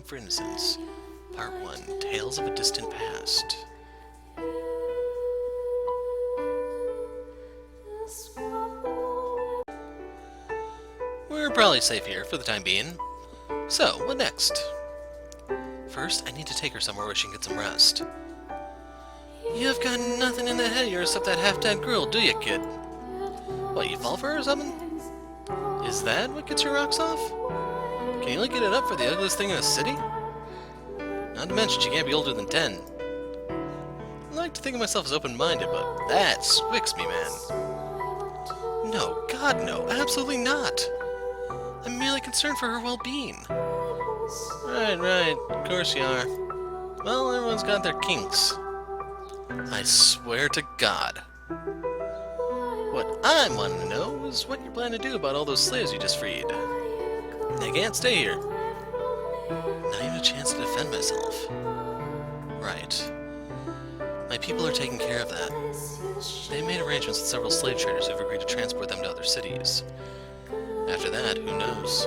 for Innocence, Part 1, Tales of a Distant Past. We're probably safe here for the time being. So, what next? First, I need to take her somewhere where she can get some rest. You've got nothing in the head of yours except that half-dead girl, do you, kid? What, you fall for her or something? Is that what gets your rocks off? Can you only get it up for the ugliest thing in the city? Not to mention she can't be older than 10. I like to think of myself as open-minded, but that swicks me, man. No, God no, absolutely not. I'm merely concerned for her well-being. Right, of course you are. Well, everyone's got their kinks. I swear to God. What I'm wanting to know is what you plan to do about all those slaves you just freed. They can't stay here. Not even a chance to defend myself. Right. My people are taking care of that. They made arrangements with several slave traders who've agreed to transport them to other cities. After that, who knows?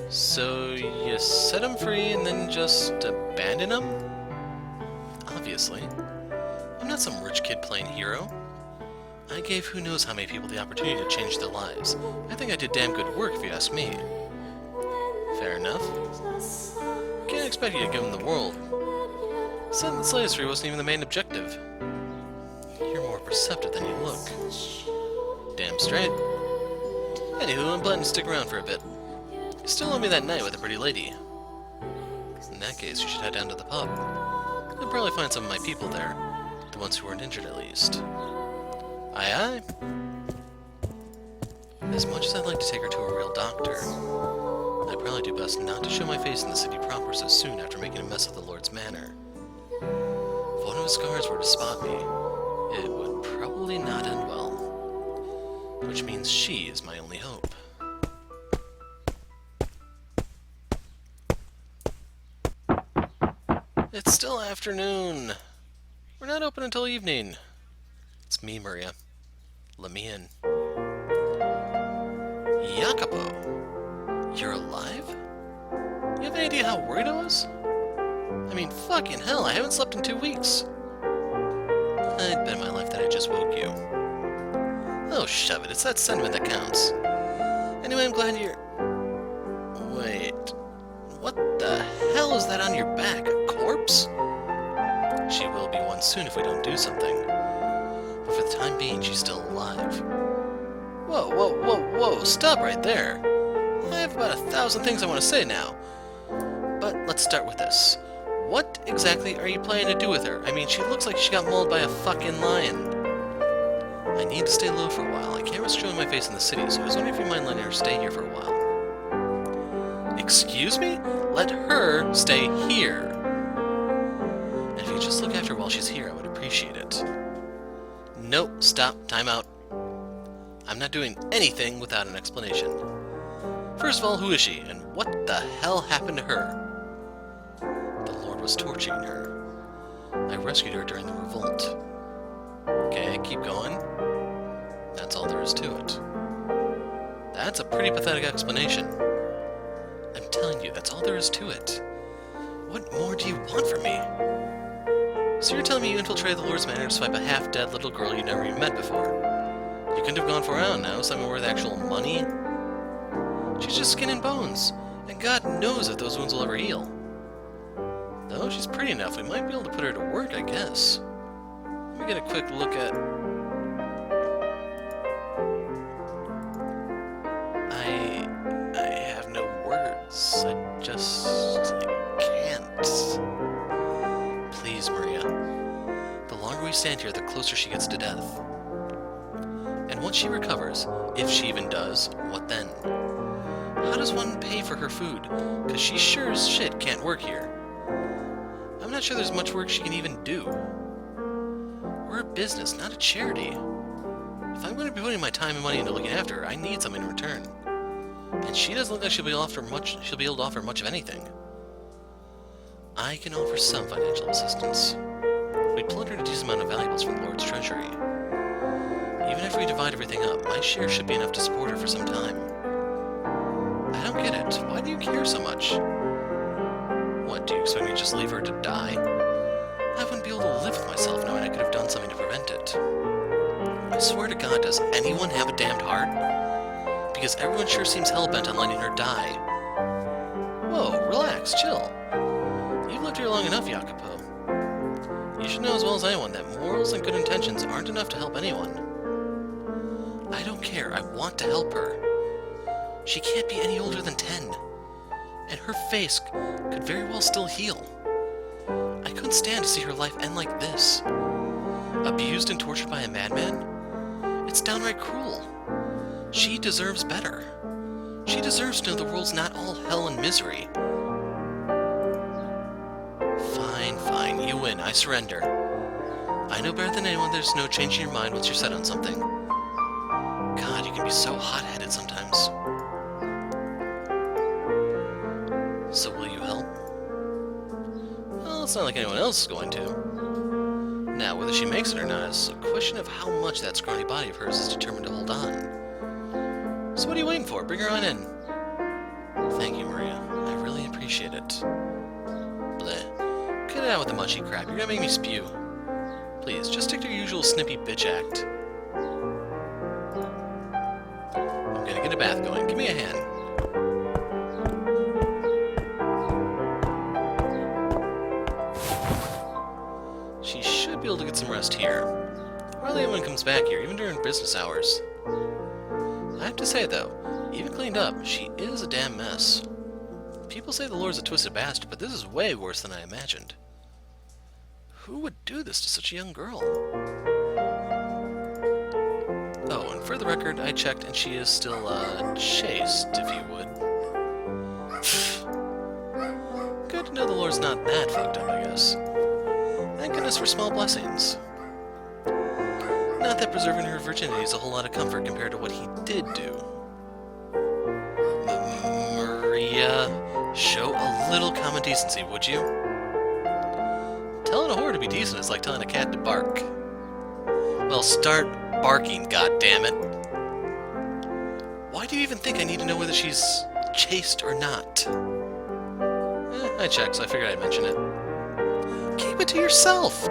So you set them free and then just abandon them? Obviously. I'm not some rich kid playing hero. I gave who knows how many people the opportunity to change their lives. I think I did damn good work if you ask me. Fair enough. Can't expect you to give them the world. Setting the slaves free wasn't even the main objective. You're more perceptive than you look. Damn straight. Anywho, I'm planning to stick around for a bit. You still owe me that night with a pretty lady. In that case, you should head down to the pub. You'll probably find some of my people there. The ones who weren't injured, at least. Aye, aye. As much as I'd like to take her to a real doctor, I'd probably do best not to show my face in the city proper so soon after making a mess of the Lord's manor. If one of his guards were to spot me, it would probably not end well. Which means she is my only hope. It's still afternoon. We're not open until evening. It's me, Maria. Let me in. Jacopo, you're alive? You have any idea how worried I was? I mean, fucking hell, I haven't slept in 2 weeks. I'd bet my life that I just woke you. Oh, shove it, it's that sentiment that counts. Anyway, I'm glad you're... Wait... What the hell is that on your back? A corpse? She will be one soon if we don't do something. But for the time being, she's still alive. Whoa, stop right there. I have about 1,000 things I want to say now. But let's start with this. What exactly are you planning to do with her? I mean, she looks like she got mauled by a fucking lion. I need to stay low for a while. I can't risk showing my face in the city, so I was wondering if you mind letting her stay here for a while. Excuse me? Let her stay here. And if you just look after her while she's here, I would appreciate it. Nope, stop, time out. I'm not doing anything without an explanation. First of all, who is she, and what the hell happened to her? The Lord was torturing her. I rescued her during the revolt. Okay, keep going. That's all there is to it. That's a pretty pathetic explanation. I'm telling you, that's all there is to it. What more do you want from me? So you're telling me you infiltrated the Lord's manor to swipe a half-dead little girl you never even met before? You couldn't have gone for around now, something worth actual money? She's just skin and bones, and God knows if those wounds will ever heal. Though she's pretty enough, we might be able to put her to work, I guess. Let me get a quick look at... I have no words. I just can't. Please, Maria. The longer we stand here, the closer she gets to death. And once she recovers, if she even does, what then? How does one pay for her food? Because she sure as shit can't work here. I'm not sure there's much work she can even do. We're a business, not a charity. If I'm going to be putting my time and money into looking after her, I need something in return. And she doesn't look like she'll be able to offer much of anything. I can offer some financial assistance. We plundered a decent amount of valuables from the Lord's treasury. Even if we divide everything up, my share should be enough to support her for some time. I don't get it. Why do you care so much? What, do you expect me to just leave her to die? I wouldn't be able to live with myself knowing I could have done something to prevent it. I swear to God, does anyone have a damned heart? Because everyone sure seems hell-bent on letting her die. Whoa, relax, chill. You've lived here long enough, Jacopo. You should know as well as anyone that morals and good intentions aren't enough to help anyone. I don't care, I want to help her. She can't be any older than 10. And her face could very well still heal. I couldn't stand to see her life end like this. Abused and tortured by a madman? It's downright cruel. She deserves better. She deserves to know the world's not all hell and misery. Fine, you win. I surrender. I know better than anyone there's no changing your mind once you're set on something. God, you can be so hot-headed sometimes. So will you help? Well, it's not like anyone else is going to. Now, whether she makes it or not is a question of how much that scrawny body of hers is determined to hold on. So what are you waiting for? Bring her on in. Thank you, Maria. I really appreciate it. Bleh. Cut it out with the mushy crap. You're gonna make me spew. Please, just stick to your usual snippy bitch act. I'm gonna get a bath going. Give me a hand. She should be able to get some rest here. Hardly anyone comes back here, even during business hours. I have to say, though, even cleaned up, she is a damn mess. People say the Lord's a twisted bastard, but this is way worse than I imagined. Who would do this to such a young girl? Oh, and for the record, I checked and she is still, chaste, if you would. Good to know the Lord's not that fucked up, I guess. Thank goodness for small blessings. Not that preserving her virginity is a whole lot of comfort compared to what he did do. Maria, show a little common decency, would you? Telling a whore to be decent is like telling a cat to bark. Well, start barking, goddammit. Why do you even think I need to know whether she's chaste or not? I checked, so I figured I'd mention it. Keep it to yourself!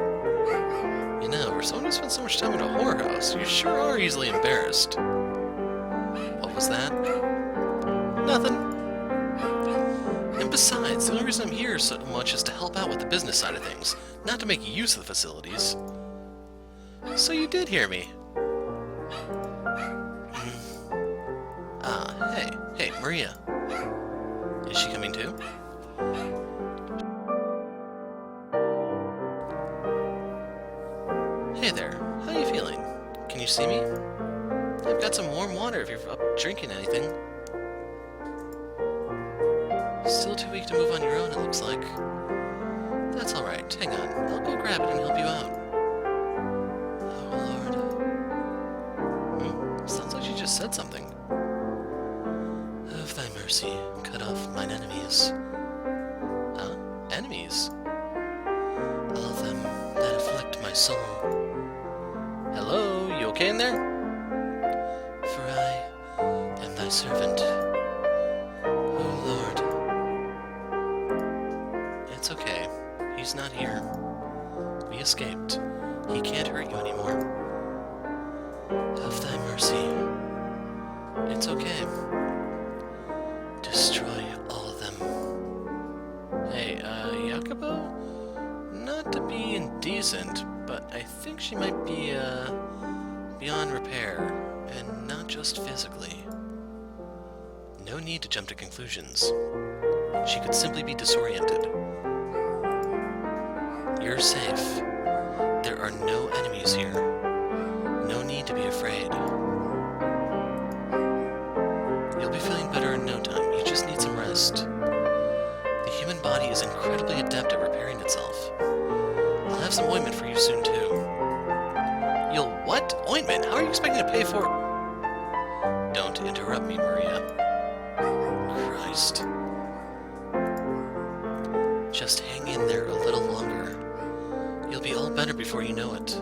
You know, for someone who spent so much time in a whorehouse, you sure are easily embarrassed. What was that? Nothing. And besides, the only reason I'm here so much is to help out with the business side of things, not to make use of the facilities. So you did hear me. Hey, Maria. Is she coming too? Hey there, how are you feeling? Can you see me? I've got some warm water if you're up drinking anything. Still too weak to move on your own, it looks like. That's alright, hang on. I'll go grab it and help you out. Oh, Lord. Sounds like she just said something. Of thy mercy, cut off mine enemies. Huh? Enemies? All of them that afflict my soul. Hello, you okay in there? For I am thy servant. Oh, Lord. It's okay. He's not here. We escaped. He can't hurt you anymore. Of thy mercy. It's okay. Destroy all of them. Hey, Jacopo? Not to be indecent, but I think she might be, beyond repair, and not just physically. No need to jump to conclusions. She could simply be disoriented. You're safe. There are no enemies here. No need to be afraid. You'll be feeling better in no time. You just need some rest. The human body is incredibly adept at repairing itself. I'll have some ointment for you soon, too. You'll what? Ointment? How are you expecting to pay for it? Don't interrupt me, Maria. Christ. Just hang in there a little longer. You'll be all better before you know it.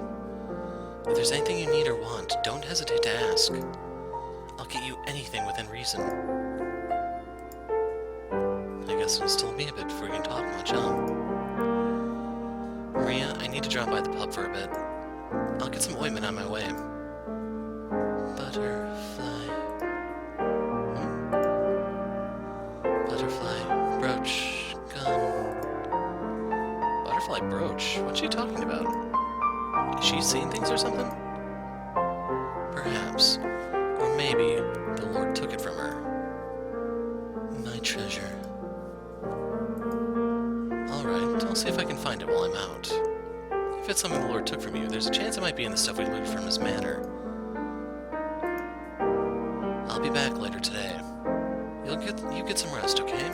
If there's anything you need or want, don't hesitate to ask. I'll get you anything within reason. I guess it'll still be a bit before you can talk much, huh? Maria, I need to drop by the pub for a bit. I'll get some ointment on my way. Butterfly. Butterfly. Brooch. Gum. Butterfly brooch? What's she talking about? Is she seeing things or something? Perhaps. Or maybe the Lord took it from her. My treasure. Alright, I'll see if I can find it while I'm out. If it's something the Lord took from you, there's a chance it might be in the stuff we looted from his manor. I'll be back later today. You get some rest, okay?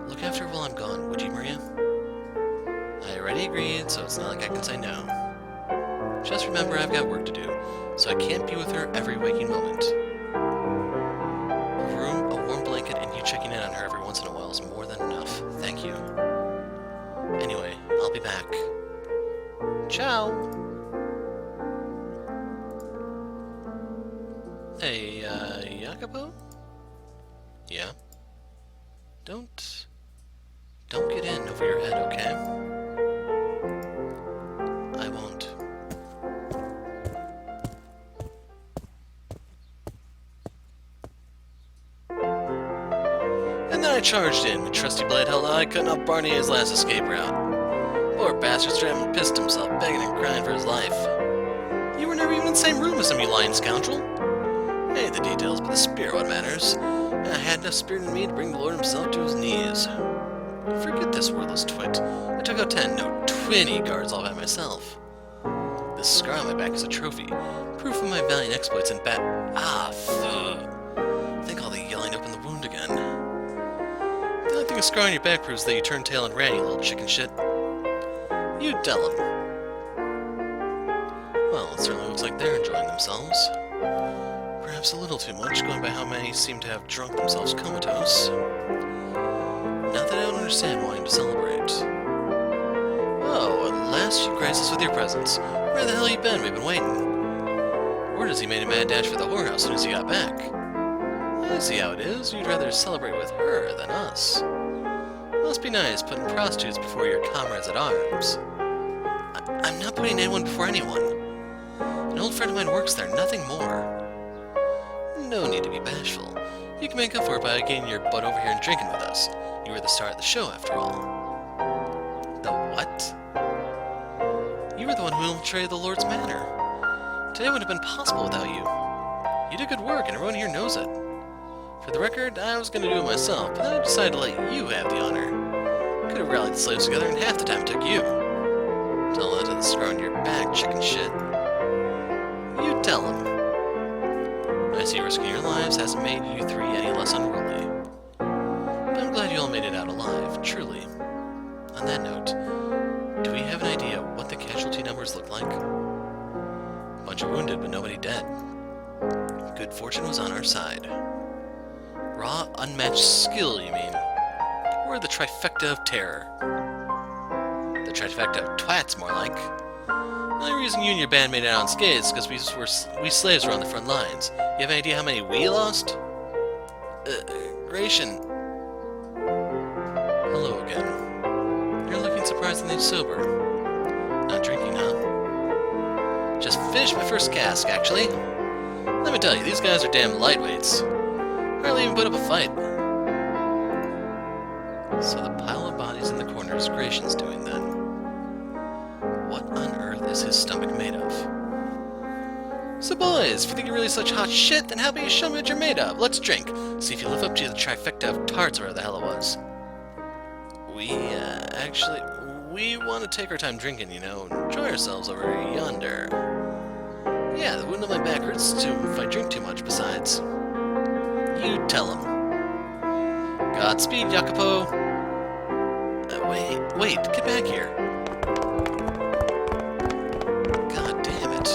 Look after her while I'm gone, would you, Maria? I already agreed, so it's not like I can say no. Just remember I've got work to do, so I can't be with her every waking moment. A room, a warm blanket, and you checking in on her every once in a while is more than enough. Thank you. Anyway, I'll be back. Ciao! Hey, Jacopo? Yeah? Don't get in over your head, okay? I won't. And then I charged in. The trusty blade held I cut off Barney's last escape route. Poor bastard straight up and pissed himself, begging and crying for his life. You were never even in the same room as him, you lying scoundrel. Hey, the details, but the spirit what matters. And I had enough spirit in me to bring the Lord himself to his knees. Forget this worthless twit. I took out 10, no 20 guards all by myself. This scar on my back is a trophy, proof of my valiant exploits in bat. I think all the yelling opened the wound again. The only thing a scar on your back proves that you turned tail and ran, you little chicken shit. You tell him. Well, it certainly looks like they're enjoying themselves. Perhaps a little too much, going by how many seem to have drunk themselves comatose. Not that I don't understand wanting to celebrate. Oh, at last you grace us with your presence. Where the hell you been? We've been waiting. Word is he made a mad dash for the whorehouse as soon as he got back. I see how it is. You'd rather celebrate with her than us. Must be nice putting prostitutes before your comrades at arms. I'm not putting anyone before anyone. An old friend of mine works there, nothing more. No need to be bashful. You can make up for it by getting your butt over here and drinking with us. You were the star of the show, after all. The what? You were the one who infiltrated the Lord's manor. Today wouldn't have been possible without you. You did good work, and everyone here knows it. For the record, I was going to do it myself, but then I decided to let you have the honor. Could have rallied the slaves together in half the time it took you. Tell that to the scar on your back, chicken shit. You tell him. I see risking your lives hasn't made you three any less unruly. But I'm glad you all made it out alive, truly. On that note, do we have an idea what the casualty numbers look like? A bunch of wounded, but nobody dead. Good fortune was on our side. Raw, unmatched skill, you mean? We're the trifecta of terror. The trifecta of twats, more like. The only reason you and your band made it out unscathed is because we slaves were on the front lines. You have any idea how many we lost? Gratian. Hello again. You're looking surprisingly sober. Not drinking, huh? Just finished my first cask, actually. Let me tell you, these guys are damn lightweights. Hardly even put up a fight. So the pile of bodies in the corner is Gratian's doing then. What on earth is his stomach made of? So boys, if you think you're really such hot shit, then how about you show me what you're made of? Let's drink. See if you live up to the trifecta of tarts or whatever the hell it was. We want to take our time drinking, you know, and enjoy ourselves over yonder. Yeah, the wound on my back hurts too if I drink too much besides. You tell him. Godspeed, Jacopo. Wait, get back here. God damn it.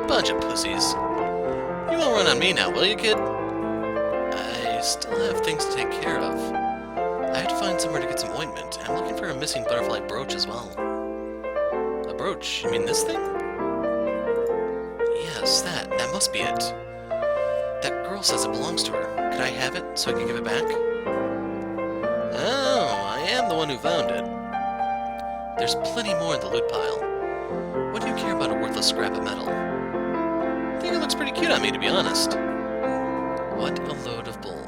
Bunch of pussies. You won't run on me now, will you, kid? I still have things to take care of. I have to find somewhere to get some ointment. I'm looking for a missing butterfly brooch as well. A brooch? You mean this thing? Yes, that must be it. that girl says it belongs to her. Could I have it so I can give it back? Oh, I am the one who found it. There's plenty more in the loot pile. What do you care about a worthless scrap of metal? I think it looks pretty cute on me, to be honest. What a load of bull.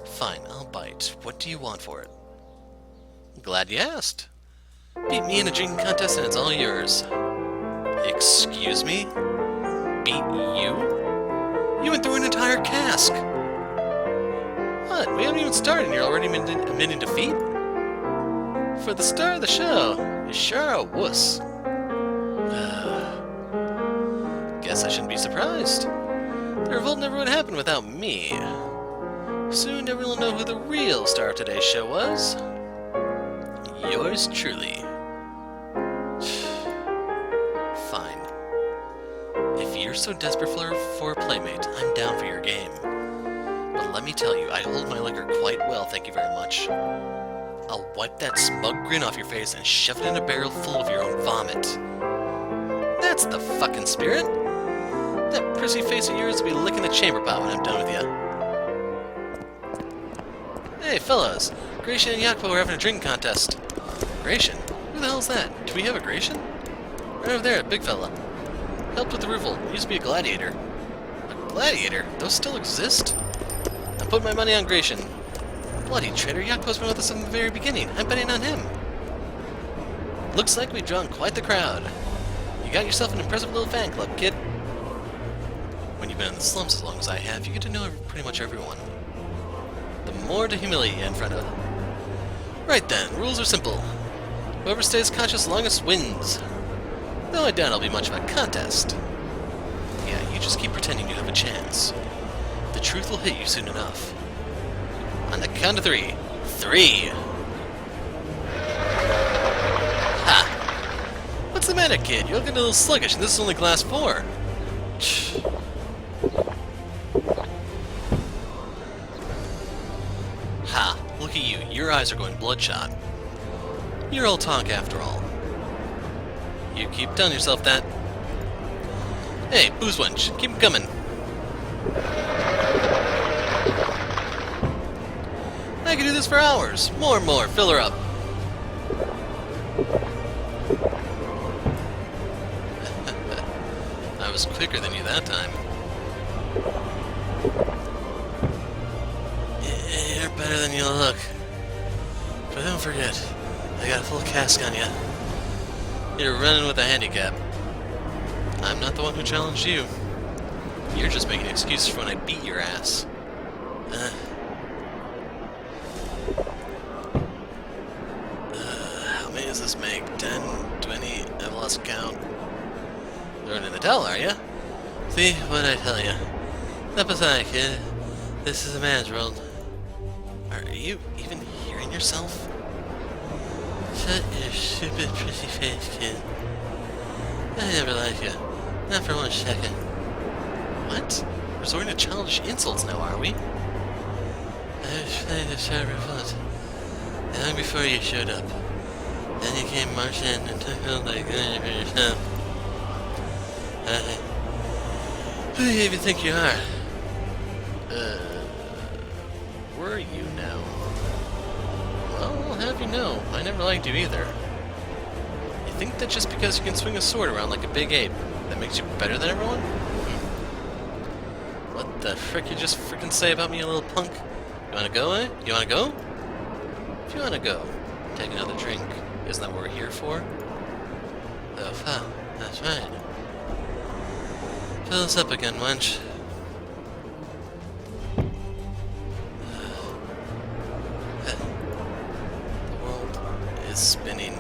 Fine, I'll bite. What do you want for it? Glad you asked. Beat me in a drinking contest and it's all yours. Excuse me? Beat you? You went through an entire cask! What? We haven't even started and you're already admitting defeat? For the star of the show, you sure are a wuss. Guess I shouldn't be surprised. The revolt never would happen without me. Soon everyone will know who the real star of today's show was. Yours truly. Fine. If you're so desperate for a playmate, I'm down for your game. But let me tell you, I hold my liquor quite well, thank you very much. I'll wipe that smug grin off your face and shove it in a barrel full of your own vomit. That's the fucking spirit! That prissy face of yours will be licking the chamber pot when I'm done with you. Hey, fellas! Gratian and Jacopo are having a drinking contest. Gratian? Who the hell's that? Do we have a Gratian? Right over there, a big fella. Helped with the revolt. Used to be a gladiator. A gladiator? Those still exist? I'm putting my money on Gratian. Bloody traitor, Jacopo's been with us from the very beginning. I'm betting on him. Looks like we've drawn quite the crowd. You got yourself an impressive little fan club, kid. When you've been in the slums as long as I have, you get to know pretty much everyone. The more to humiliate you in front of. Right then, rules are simple. Whoever stays conscious longest wins. Though I doubt it'll be much of a contest. Yeah, you just keep pretending you have a chance. The truth will hit you soon enough. On the count of 3. 3! Ha! What's the matter, kid? You're looking a little sluggish, and this is only glass 4. Ha! Look at you. Your eyes are going bloodshot. You're all talk after all. You keep telling yourself that. Hey, booze wench, keep 'em coming. I could do this for hours. More and more. Fill her up. I was quicker than you that time. You're better than you look. But don't forget, I got a full cask on you. You're running with a handicap. I'm not the one who challenged you. You're just making excuses for when I beat your ass. How many does this make? 10, 20, I've lost count. Throwing in the towel, are ya? See what I tell ya. Not pathetic, kid. This is a man's world. Are you even hearing yourself? Shut your stupid, pretty face, kid. I never liked you. Not for 1 second. What? Resorting to childish insults now, are we? I was planning to start a revolt long before you showed up. Then you came marching in and took all the good for yourself. Who do you even think you are? Where are you now? Well, I'll have you know, I never liked you either. You think that just because you can swing a sword around like a big ape, that makes you better than everyone? What the frick you just frickin' say about me, you little punk? You wanna go, eh? You wanna go? If you wanna go, take another drink. Isn't that what we're here for? Oh, huh, that's right. Fill us up again, wench. The world is spinning.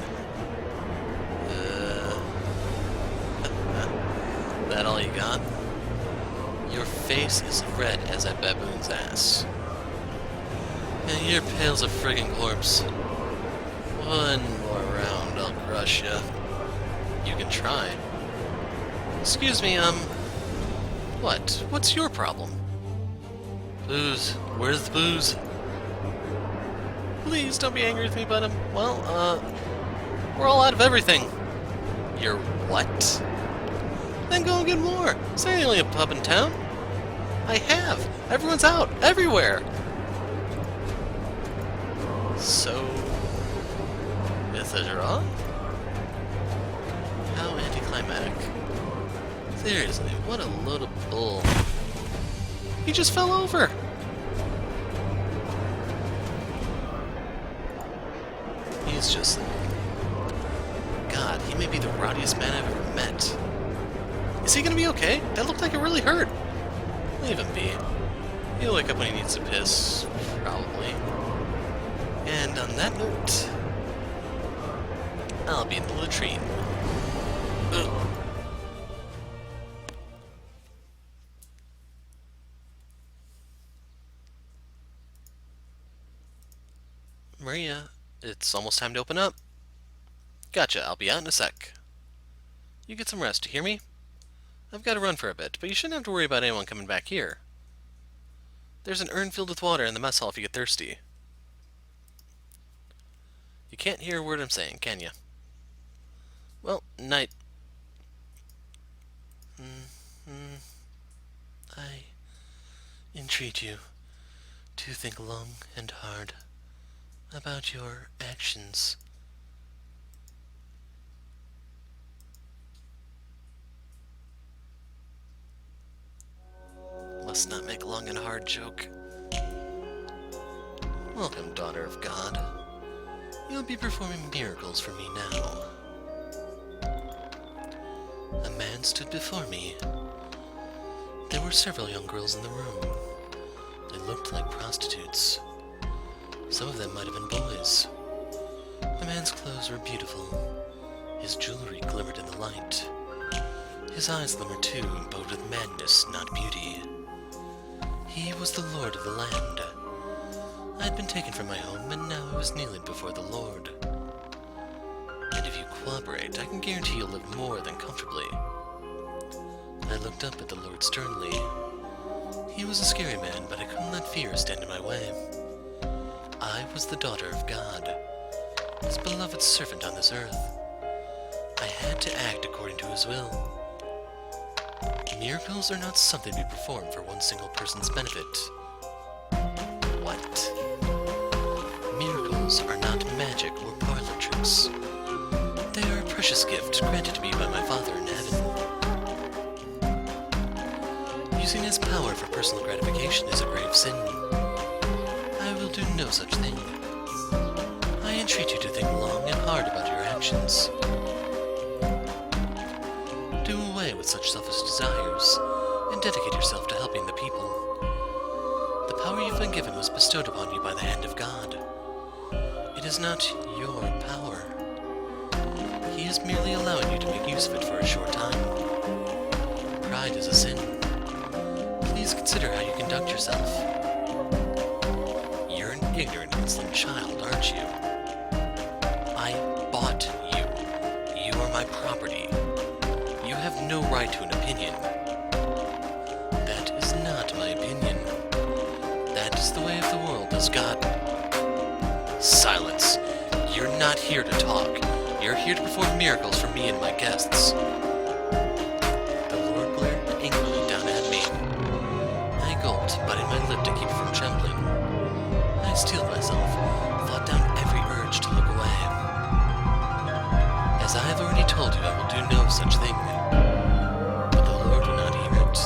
That all you got? Your face is red as a baboon's ass. And you're pale as a friggin' corpse. One more round, I'll crush ya. You can try. Excuse me, what? What's your problem? Booze. Where's the booze? Please don't be angry with me, but well, we're all out of everything. You're what? Then go and get more. It's only a pub in town. I have! Everyone's out! Everywhere! So... is that wrong? How anticlimactic. Seriously, what a load of bull. He just fell over! He's just... God, he may be the rowdiest man I've ever met. Is he gonna be okay? That looked like it really hurt. Leave him be. He'll wake up when he needs to piss, probably. And on that note, I'll be in the latrine. Ugh. Maria, it's almost time to open up. Gotcha, I'll be out in a sec. You get some rest, you hear me? I've got to run for a bit, but you shouldn't have to worry about anyone coming back here. There's an urn filled with water in the mess hall if you get thirsty. You can't hear a word I'm saying, can you? Well, night. I entreat you to think long and hard about your actions. Must not make long and hard joke. Welcome, daughter of God. You'll be performing miracles for me now. A man stood before me. There were several young girls in the room. They looked like prostitutes. Some of them might have been boys. The man's clothes were beautiful. His jewelry glimmered in the light. His eyes glimmered too, but with madness, not beauty. He was the lord of the land. I had been taken from my home, and now I was kneeling before the Lord. And if you cooperate, I can guarantee you'll live more than comfortably. I looked up at the Lord sternly. He was a scary man, but I couldn't let fear stand in my way. I was the daughter of God, his beloved servant on this earth. I had to act according to his will. Miracles are not something to be performed for one single person's benefit. What? Miracles are not magic or parlor tricks. They are a precious gift granted to me by my Father in heaven. Using his power for personal gratification is a grave sin. I will do no such thing. I entreat you to think long and hard about your actions. Do away with such selfish desires, and dedicate yourself to helping the people. The power you've been given was bestowed upon you by the hand of God. It is not your power. He is merely allowing you to make use of it for a short time. Pride is a sin. Please consider how you conduct yourself. You're an ignorant, insolent child, aren't you? I bought you. You are my property. You have no right to an opinion. That is not my opinion. That is the way of the world as God. Silence. You're not here to talk. You're here to perform miracles for me and my guests. The Lord glared angrily down at me. I gulped, biting my lip to keep from trembling. I steeled myself, fought down every urge to look away. As I have already told you, I will do no such thing. But the Lord would not hear it.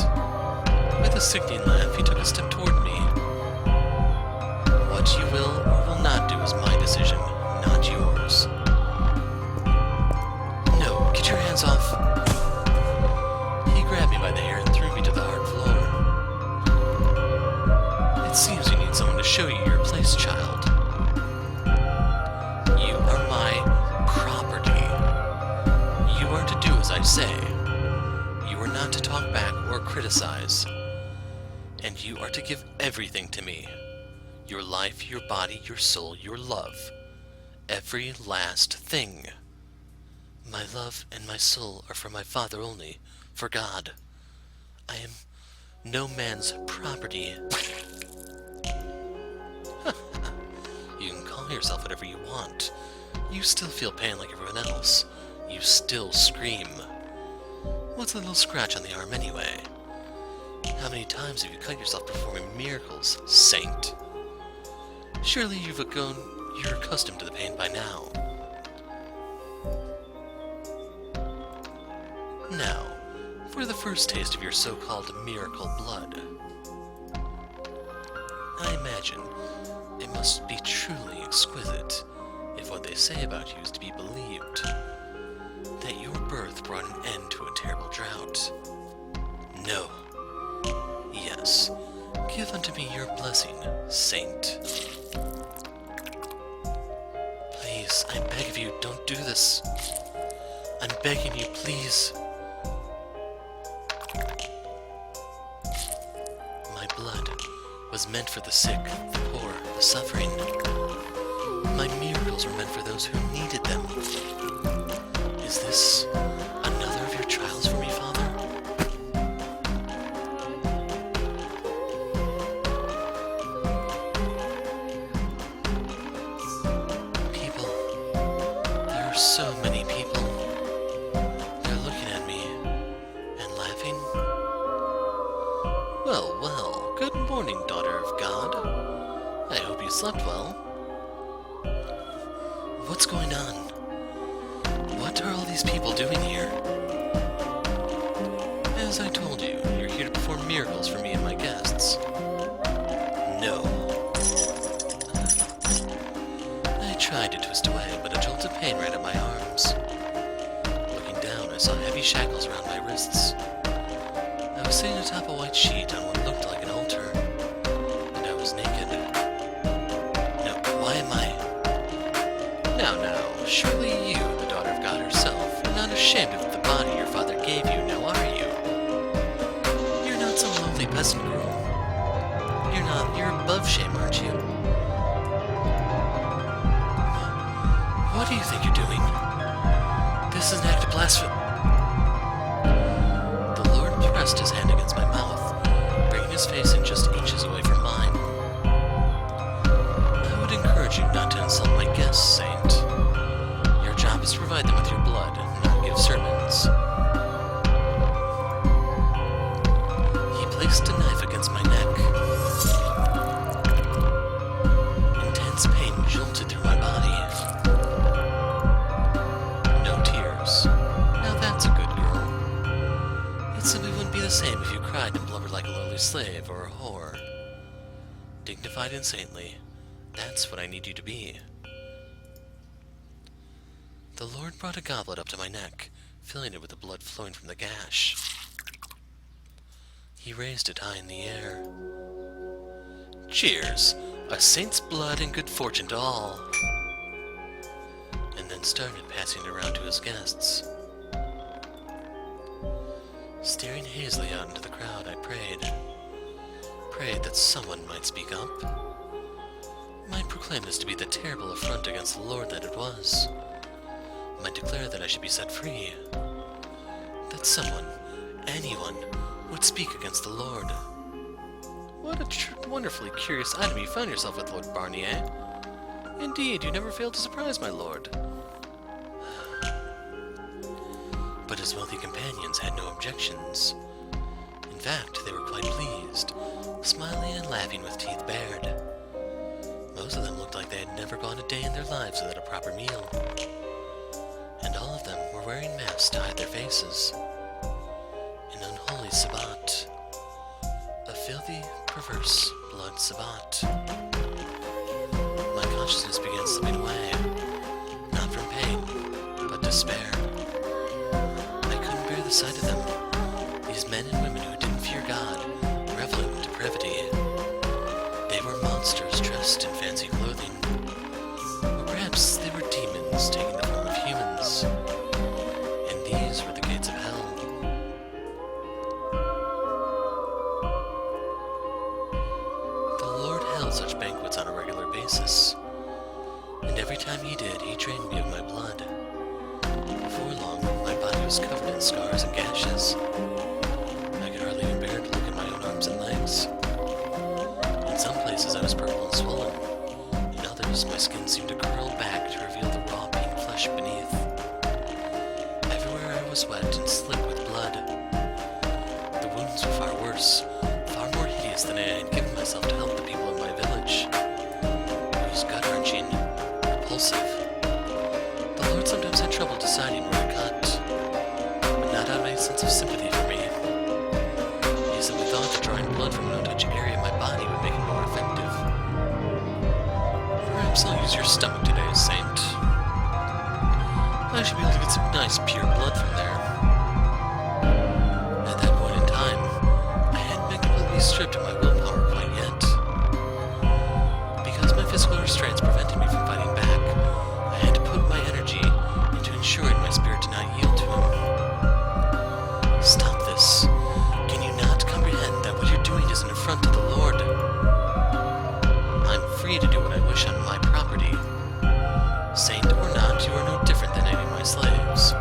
With a sickening laugh, he took a step toward me. What you will or will not do is my decision, not yours. No, get your hands off. He grabbed me by the hair and threw me to the hard floor. It seems you need someone to show you your place, child. You are my property. You are to do as I say. You are not to talk back or criticize. And you are to give everything to me. Your life, your body, your soul, your love. Every last thing. My love and my soul are for my Father only, for God. I am no man's property. You can call yourself whatever you want. You still feel pain like everyone else. You still scream. What's a little scratch on the arm anyway? How many times have you cut yourself performing miracles, saint? Surely you're accustomed to the pain by now. Now, for the first taste of your so-called miracle blood. I imagine it must be truly exquisite if what they say about you is to be believed, that your birth brought an end to a terrible drought. No. Yes. Give unto me your blessing, saint. Please, I beg of you, don't do this. I'm begging you, please. My blood was meant for the sick, the poor, the suffering. My miracles were meant for those who needed them. Is this another of your trials for me, Father? People. There are so many people. They're looking at me and laughing. Well, well, good morning, daughter of God. I hope you slept well. What's going on? What are all these people doing here? As I told you, you're here to perform miracles for me and my guests. No. I tried to twist away, but a jolt of pain ran up my arms. Looking down, I saw heavy shackles around my wrists. I was sitting atop a white sheet on what looked like an altar, and I was naked. No, why am I... Now, surely you, the daughter of God herself, are not ashamed of the body your father gave you, now are you? You're not some lowly peasant girl. You're above shame, aren't you? What do you think you're doing? This is an act of blasphemy. The Lord pressed his hand against my mouth, bringing his face in just inches away from mine. I would encourage you not to insult my guests, Saint. Your job is to provide them with your blood, not give sermons. He placed a knife against my neck. Intense pain jolted through my body. No tears. Now that's a good girl. It simply wouldn't be the same if you cried and blubbered like a lowly slave or a whore. Dignified and saintly, that's what I need you to be. The Lord brought a goblet up to my neck, filling it with the blood flowing from the gash. He raised it high in the air. Cheers! A saint's blood and good fortune to all! And then started passing it around to his guests. Staring hazily out into the crowd, I prayed. Prayed that someone might speak up. Might proclaim this to be the terrible affront against the Lord that it was. Might declare that I should be set free. That someone, anyone, would speak against the Lord. What a wonderfully curious item you found yourself with, Lord Barnier. Indeed, you never failed to surprise my lord. But his wealthy companions had no objections. In fact, they were quite pleased, smiling and laughing with teeth bared. Most of them looked like they had never gone a day in their lives without a proper meal. And all of them were wearing masks to hide their faces. An unholy sabbat. A filthy, perverse blood sabbat. My consciousness began slipping away. Not from pain, but despair. I couldn't bear the sight of them. These men and women who didn't fear God, reveling in depravity. They were monsters dressed in fancy clothing. Or perhaps they were demons taking the form of humans. And these were the gates of hell. The Lord held such banquets on a regular basis. And every time he did, he drained me of my blood. Before long, my body was covered in scars and gashes. I could hardly even bear to look at my own arms and legs. In some places I was purple and swollen. In others, my skin seemed to curl back to reveal the raw pink flesh beneath. Everywhere I was wet and slick with blood. The wounds were far worse, than I had given myself to help the people of my village. It was gut-wrenching, repulsive. The Lord sometimes had trouble deciding where to cut, but not out of any sense of sympathy for me. He simply thought that drawing blood from an untouched area of my body would make it more effective. Perhaps I'll use your stomach today, Saint. I should be able to get some nice pure blood from there. At that point in time, I hadn't been completely stripped of my willpower quite yet. Because my physical restraints prevented me from fighting back, I had to put my energy into ensuring my spirit did not yield to him. Stop this. Can you not comprehend that what you're doing is an affront to the Lord? I'm free to do what I wish on my property. Saint or not, you are no different than any of my slaves.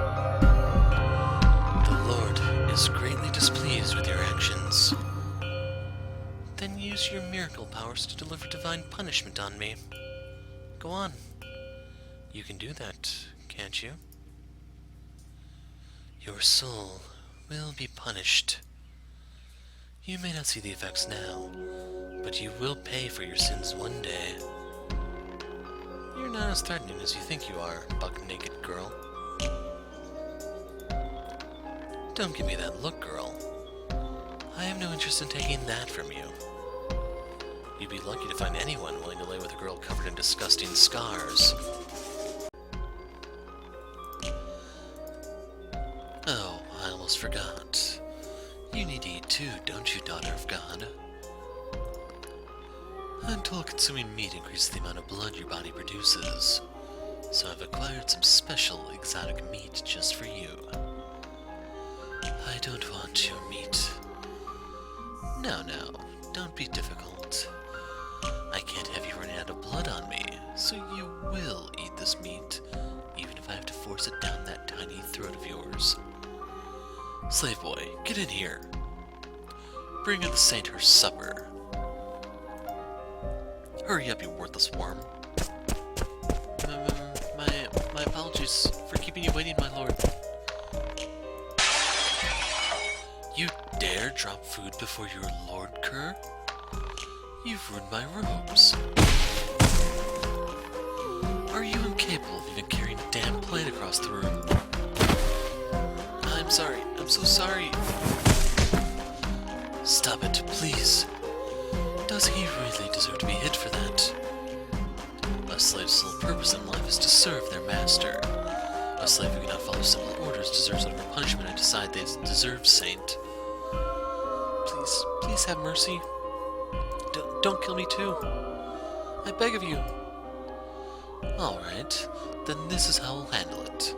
The Lord is greatly displeased with your actions. Then use your miracle powers to deliver divine punishment on me. Go on. You can do that, can't you? Your soul will be punished. You may not see the effects now, but you will pay for your sins one day. You're not as threatening as you think you are, buck-naked girl. Don't give me that look, girl. I have no interest in taking that from you. You'd be lucky to find anyone willing to lay with a girl covered in disgusting scars. Oh, I almost forgot. You need to eat too, don't you, daughter of God? Until consuming meat increases the amount of blood your body produces, so I've acquired some special exotic meat just for you. I don't want your meat. No, don't be difficult. I can't have you running out of blood on me, so you will eat this meat, even if I have to force it down that tiny throat of yours. Slave boy, get in here. Bring in the saint her supper. Hurry up, you worthless worm. My apologies for keeping you waiting, my lord. You dare drop food before your lord, cur? You've ruined my robes. Are you incapable of even carrying a damn plate across the room? I'm sorry. I'm so sorry. Stop it, please. Does he really deserve to be hit for that? A slave's sole purpose in life is to serve their master. A slave who cannot follow simple orders deserves whatever punishment I decide they deserve, Saint. Please have mercy. Don't kill me too. I beg of you. Alright, then this is how I'll handle it.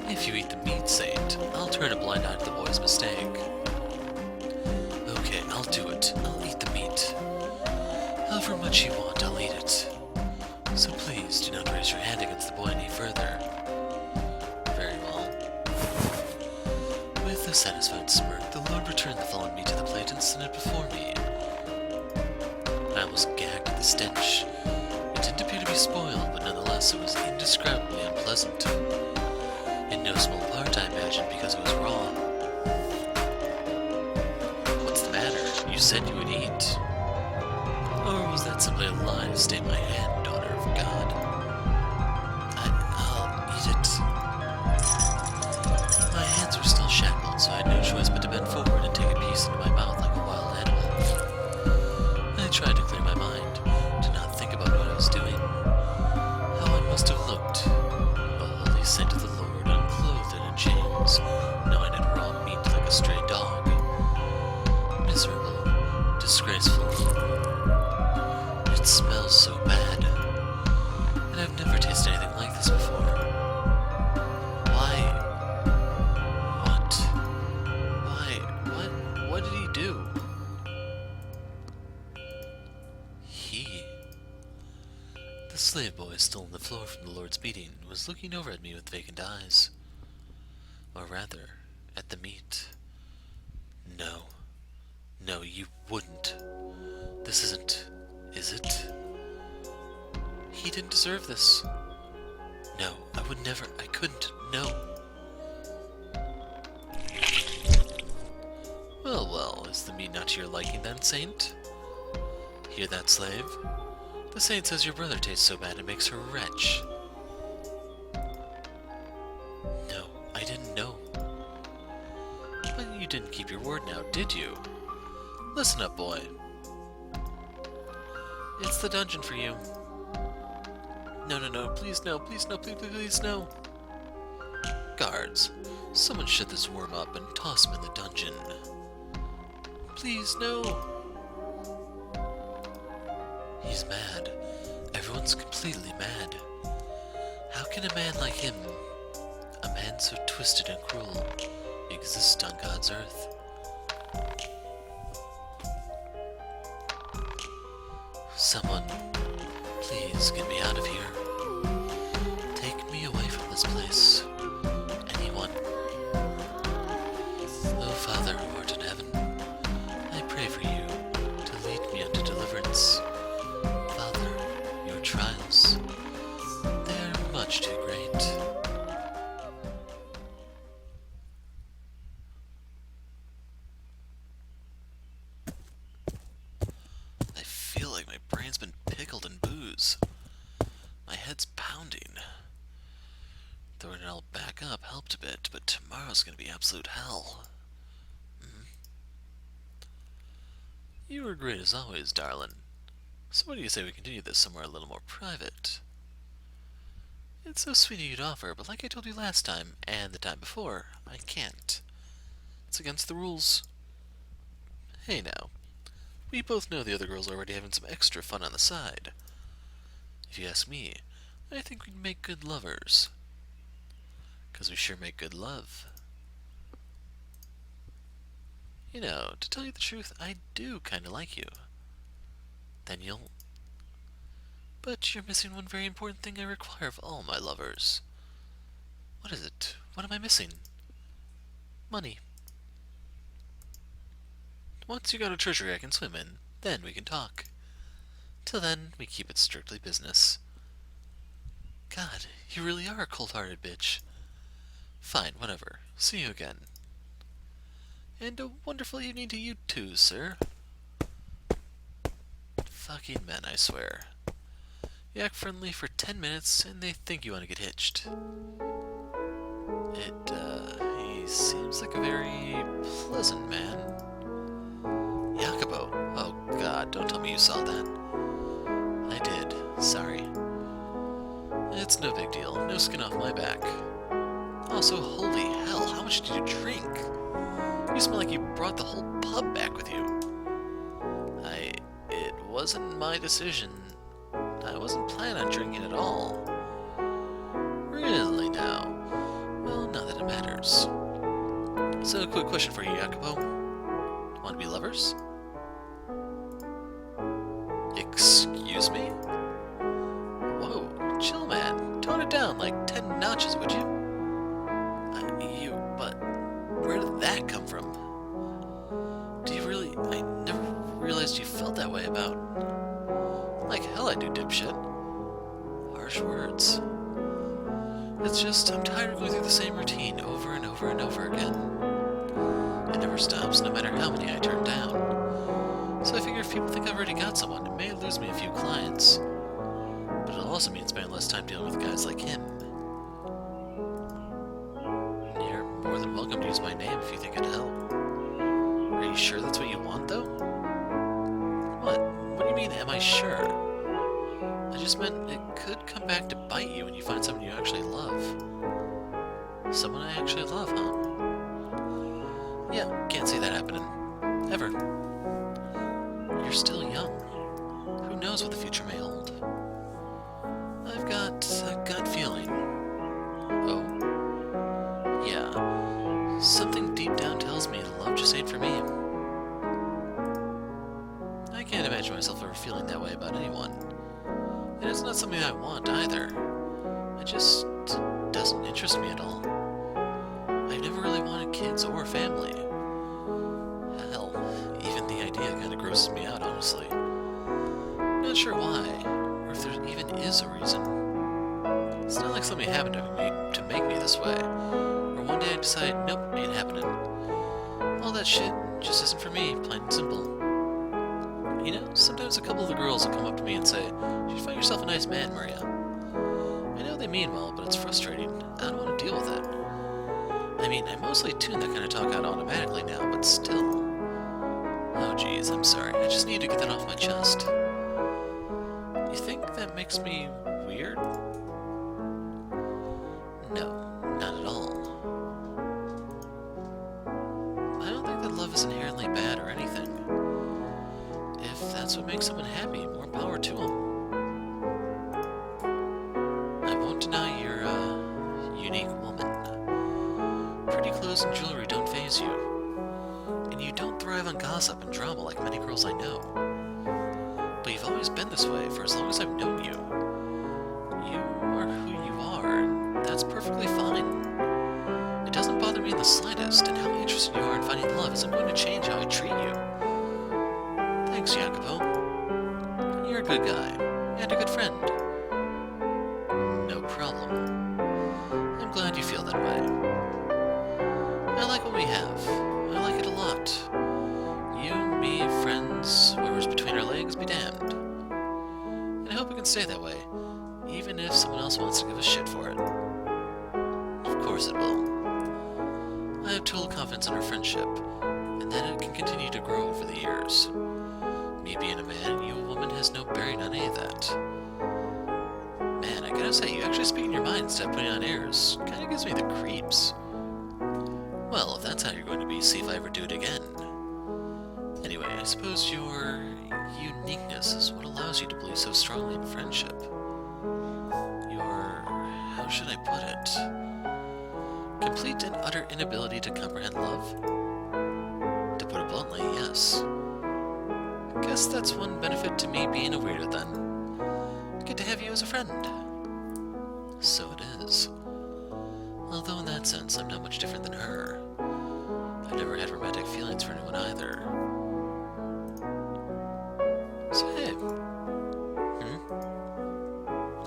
If you eat the meat, Saint, I'll turn a blind eye to the boy's mistake. Okay, I'll do it. I'll eat the meat. However much you want, I'll eat it. So please do not raise your hand against the boy any further. Very well. With a satisfied smirk, the Lord returned the fallen meat to the plate and set it before me. I almost gagged at the stench. It didn't appear to be spoiled, but nonetheless it was indescribably unpleasant. In no small part, I imagine, because it was raw. What's the matter? You said you would eat. Or was that simply a lie to stay my hand, daughter of God? I'll eat it. My hands were still shackled, so I had no choice but to bend forward and take a piece into my mouth like a wild animal. I tried to clear my mind, to not think about what I was doing. How I must have looked. A holy saint of the Lord, unclothed and in chains, gnawing at raw meat like a stray dog. Miserable, disgraceful. It smells so bad, and I've never tasted anything like this before. What did he do? The slave boy, still on the floor from the Lord's beating, was looking over at me with vacant eyes. Or rather, at the meat. No, you wouldn't. This isn't... is it? He didn't deserve this. No, I would never... I couldn't. No. Well, is the meat not to your liking then, Saint? Hear that, slave? The saint says your brother tastes so bad it makes her a wretch. No, I didn't know. But you didn't keep your word now, did you? Listen up, boy. It's the dungeon for you. No, no, no, please no, please no, please, please, please no. Guards, someone shut this worm up and toss him in the dungeon. Please, no. He's mad. Everyone's completely mad. How can a man like him, a man so twisted and cruel, exist on God's earth? Someone, please get me out of here. Take me away from this place. Anyone. Oh, Father who art in heaven, I pray for you to lead me unto deliverance. Father, your trials, they are much too great. I feel like my brain's been pickled in booze. My head's pounding. Throwing it all back up helped a bit, but tomorrow's gonna be absolute hell. You were great as always, darling. So what do you say we continue this somewhere a little more private? It's so sweet of you to offer, but like I told you last time, and the time before, I can't. It's against the rules. Hey now. We both know the other girl's already having some extra fun on the side. If you ask me, I think we'd make good lovers. 'Cause we sure make good love. You know, to tell you the truth, I do kinda like you. Then you'll... But you're missing one very important thing I require of all my lovers. What is it? What am I missing? Money. Once you got a treasury I can swim in, then we can talk. Till then, we keep it strictly business. God, you really are a cold-hearted bitch. Fine, whatever. See you again. And a wonderful evening to you too, sir. Fucking men, I swear. You act friendly for 10 minutes, and they think you want to get hitched. He seems like a very pleasant man. Jacopo. Oh god, don't tell me you saw that. I did. Sorry. It's no big deal. No skin off my back. Also, holy hell, how much did you drink? You smell like you brought the whole pub back with you. It wasn't my decision. I wasn't planning on drinking at all. Really now? Well, not that it matters. So, a quick question for you, Jacopo. Want to be lovers? Excuse me? Whoa, chill, man. Tone it down like 10 notches, would you? But where did that come from? Do you really? I never realized you felt that way about... Like hell I do, dipshit. Harsh words. It's just, I'm tired of going through the same routine over and over and over again. It never stops, no matter how many I turn down. So I figure if people think I've already got someone, it may lose me a few clients. But it'll also mean spending less time dealing with guys like him. You're more than welcome to use my name if you think it'd help. Are you sure that's what you want, though? What? What do you mean, am I sure? I just meant it could come back to bite you when you find someone you actually love. Someone I actually love, huh? Yeah, can't see that happening. Ever. You're still young. Who knows what the future may hold? I've got a gut feeling. Oh? Yeah. Something deep down tells me love just ain't for me. I can't imagine myself ever feeling that way about anyone. And it's not something I want either. It just doesn't interest me at all. I've never really wanted kids or family. Hell, even the idea kind of grosses me out, honestly. Not sure why, or if there even is a reason. It's not like something happened to make me this way, or one day I decide, nope, ain't happening. All that shit just isn't for me, plain and simple. You know, sometimes sometimes a couple of the girls will come up to me and say, "You should find yourself a nice man, Maria." I know they mean well, but it's frustrating. I don't want to deal with it. I mean, I mostly tune that kind of talk out automatically now, but still. Oh geez, I'm sorry. I just need to get that off my chest. You think that makes me weird? No, not at all. I don't think that love is inherently bad or anything. If that's what makes someone happy, more power to them. I won't deny you're a unique woman. Pretty clothes and jewelry don't faze you. And you don't thrive on gossip and drama like many girls I know. But you've always been this way for as long as I've known you. You are who you are, and that's perfectly fine. It doesn't bother me in the slightest, and how interested you are in finding love isn't going to change how I treat you. Thanks, Jacopo. You're a good guy, and a good friend. No problem. I'm glad you feel that way. I like what we have. I like it a lot. You, me, friends, whoever's between our legs, be damned. And I hope it can stay that way, even if someone else wants to give a shit for it. Of course it will. I have total confidence in our friendship, and that it can continue to grow over the years. Me being a man, you a woman has no bearing on any of that. Man, I gotta say, you actually speaking your mind instead of putting on airs kinda gives me the creeps. Well, if that's how you're going to be, see if I ever do it again. Anyway, I suppose your uniqueness is what allows you to believe so strongly in friendship. Your... how should I put it? Complete and utter inability to comprehend love? To put it bluntly, yes. Guess that's one benefit to me being a weirdo then. Good to have you as a friend. So it is. Although in that sense, I'm not much different than her. I've never had romantic feelings for anyone either. So hey.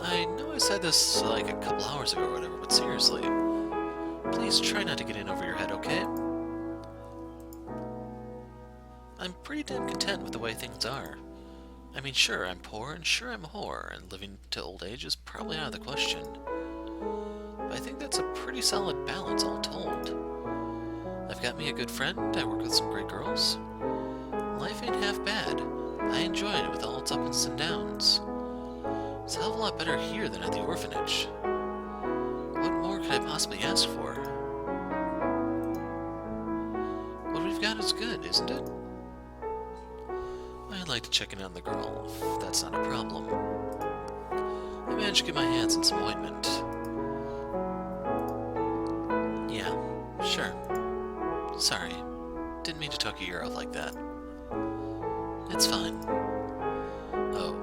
I know I said this like a couple hours ago or whatever, but seriously. Please try not to get in over your head, okay? I'm pretty damn content with the way things are. I mean, sure, I'm poor, and sure, I'm a whore, and living to old age is probably out of the question. But I think that's a pretty solid balance, all told. I've got me a good friend, I work with some great girls. Life ain't half bad. I enjoy it with all its ups and downs. It's a hell of a lot better here than at the orphanage. What more could I possibly ask for? What we've got is good, isn't it? I'd like to check in on the girl, if that's not a problem. I managed to get my hands on some ointment. Yeah, sure. Sorry. Didn't mean to talk your ear off like that. It's fine. Oh,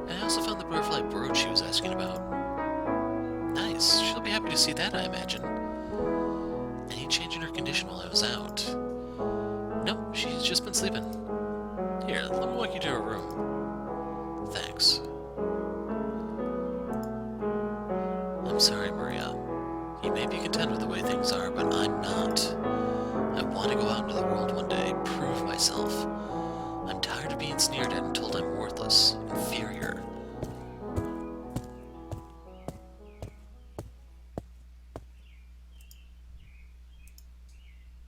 and I also found the butterfly brooch she was asking about. Nice. She'll be happy to see that, I imagine. Any change in her condition while I was out? Nope, she's just been sleeping. Here, let me walk you to her room. Thanks. I'm sorry, Maria. You may be content with the way things are, but I'm not. I want to go out into the world one day, prove myself. I'm tired of being sneered at and told I'm worthless, inferior.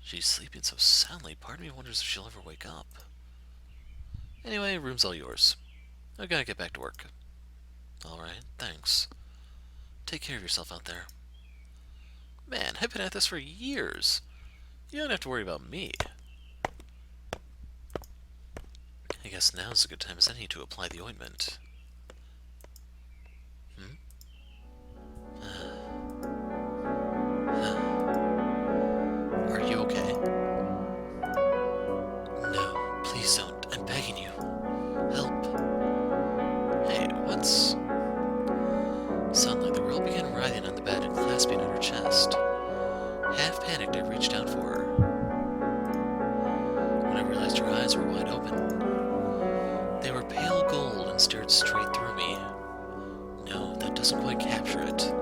She's sleeping so soundly, part of me wonders if she'll ever wake up. Anyway, room's all yours. I gotta get back to work. Alright, thanks. Take care of yourself out there. Man, I've been at this for years. You don't have to worry about me. I guess now's a good time as any to apply the ointment. Are you okay? No, please don't. I'm begging you. Help. Hey, what's... Suddenly, the girl began writhing on the bed and clasping at her chest. Half panicked, I reached out for her. When I realized her eyes were wide open, they were pale gold and stared straight through me. No, that doesn't quite capture it.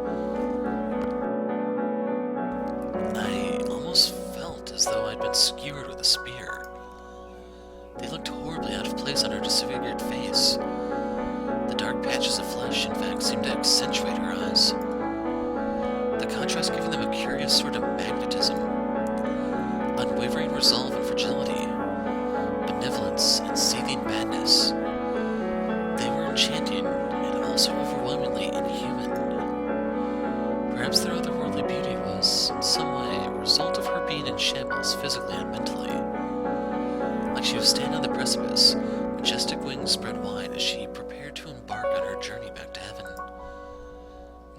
I almost felt as though I'd been skewered with a spear. They looked horribly out of place place on her disfigured face. The dark patches of flesh, in fact, seemed to accentuate her eyes, the contrast giving them a curious sort of magnetism, unwavering resolve and fragility, benevolence and seething madness. They were enchanting and also overwhelmingly inhuman. Perhaps their otherworldly beauty was, in some way, a result of her being in shambles physically and mentally. Like she was standing on the precipice, majestic wings spread wide as she prepared to embark on her journey back to heaven.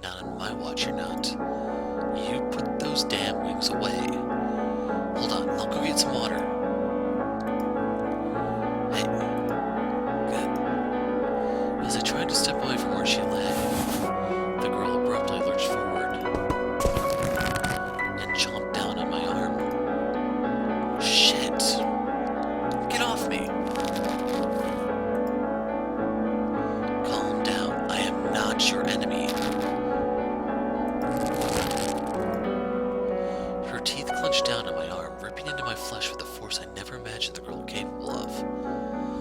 Not on my watch, you're not. You put those damn wings away. Hold on, I'll go get some water. Hey. Good. As I tried to step away from where she lay, the girl abruptly lurched forward and chomped down on my arm. Shit. Get off me. Calm down. I am not your enemy. Her teeth clenched down on my arm, ripping into my flesh with a force I never imagined the girl capable of.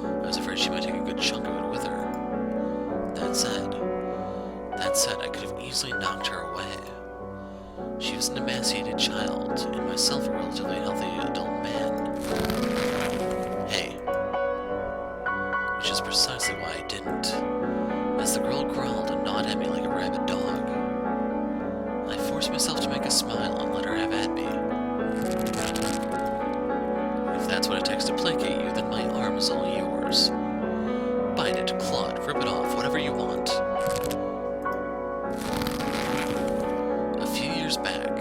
I was afraid she might take a good chunk of it with her. That said, I could have easily knocked her away. She was an emaciated child, and myself a relatively healthy adult man. Hey. Which is precisely why I didn't. As the girl growled and gnawed at me like a rabid dog, I forced myself to make a smile and let her have at me. If that's what it takes to placate you, then my arm is all yours. Bite it, claw it, rip it off, whatever you want. A few years back,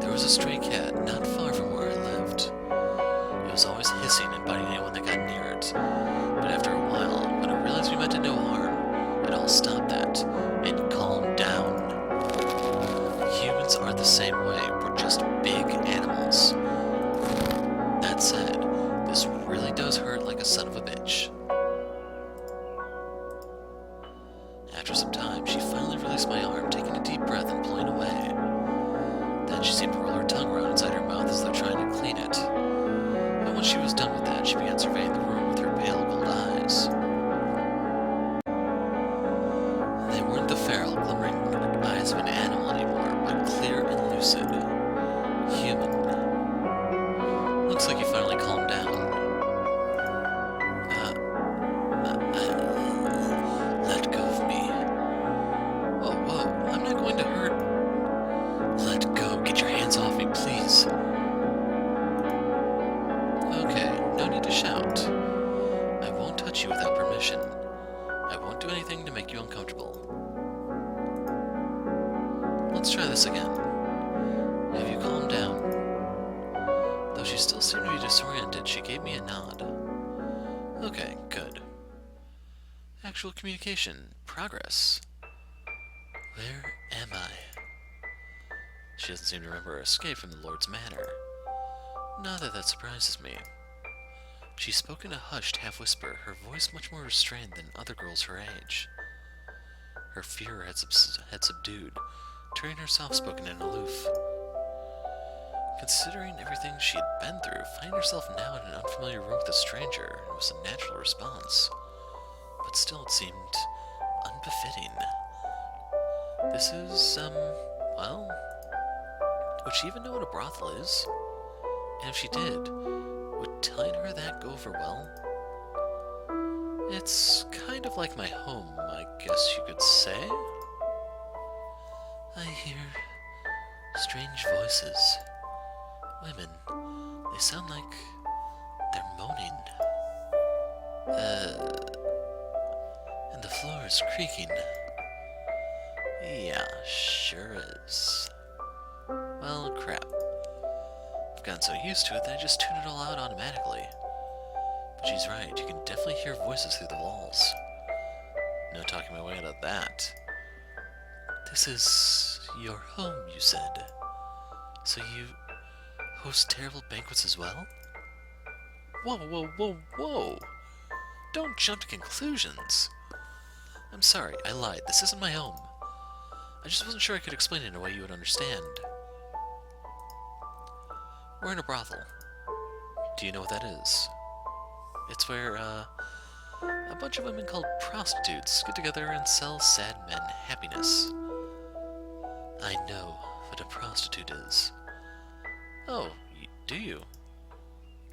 there was a stray cat not far from where I lived. It was always hissing and biting anyone that got near it. But after a while, when I realized we meant to no harm, it all stopped that and calmed down. Humans are the same way, we're just big animals. That said, this really does hurt like a son of a bitch. After some time, she finally released my arm, taking a deep breath and pulling away. Then she seemed to roll her tongue around inside her mouth as though trying to clean it. And once she was done with that, she began surveying the room with her pale gold eyes. They weren't the feral, glimmering eyes of an animal anymore, but clear and lucid. Human. Looks like you finally calmed down. Let go of me. Whoa, I'm not going to hurt. Let go, get your hands off me, please. Okay, no need to shout. I won't touch you without permission. I won't do anything to make you uncomfortable. Let's try this again. Have you calmed down? Though she still seemed to be disoriented, she gave me a nod. Okay, good. Actual communication. Progress. Where am I? She doesn't seem to remember her escape from the Lord's manor. Not that surprises me. She spoke in a hushed half-whisper, her voice much more restrained than other girls her age. Her fear had subdued, turning her soft-spoken and aloof. Considering everything she had been through, finding herself now in an unfamiliar room with a stranger was a natural response. But still it seemed unbefitting. This is, well, would she even know what a brothel is? And if she did, would telling her that go over well? It's kind of like my home, I guess you could say. I hear strange voices. Women. They sound like they're moaning. And the floor is creaking. Yeah, sure is. Well, crap. I've gotten so used to it that I just tune it all out automatically. But she's right, you can definitely hear voices through the walls. No talking my way out of that. This is your home, you said. So you host terrible banquets as well? Whoa. Don't jump to conclusions. I'm sorry, I lied. This isn't my home. I just wasn't sure I could explain it in a way you would understand. We're in a brothel. Do you know what that is? It's where, A bunch of women called prostitutes get together and sell sad men happiness. I know what a prostitute is. Oh, do you?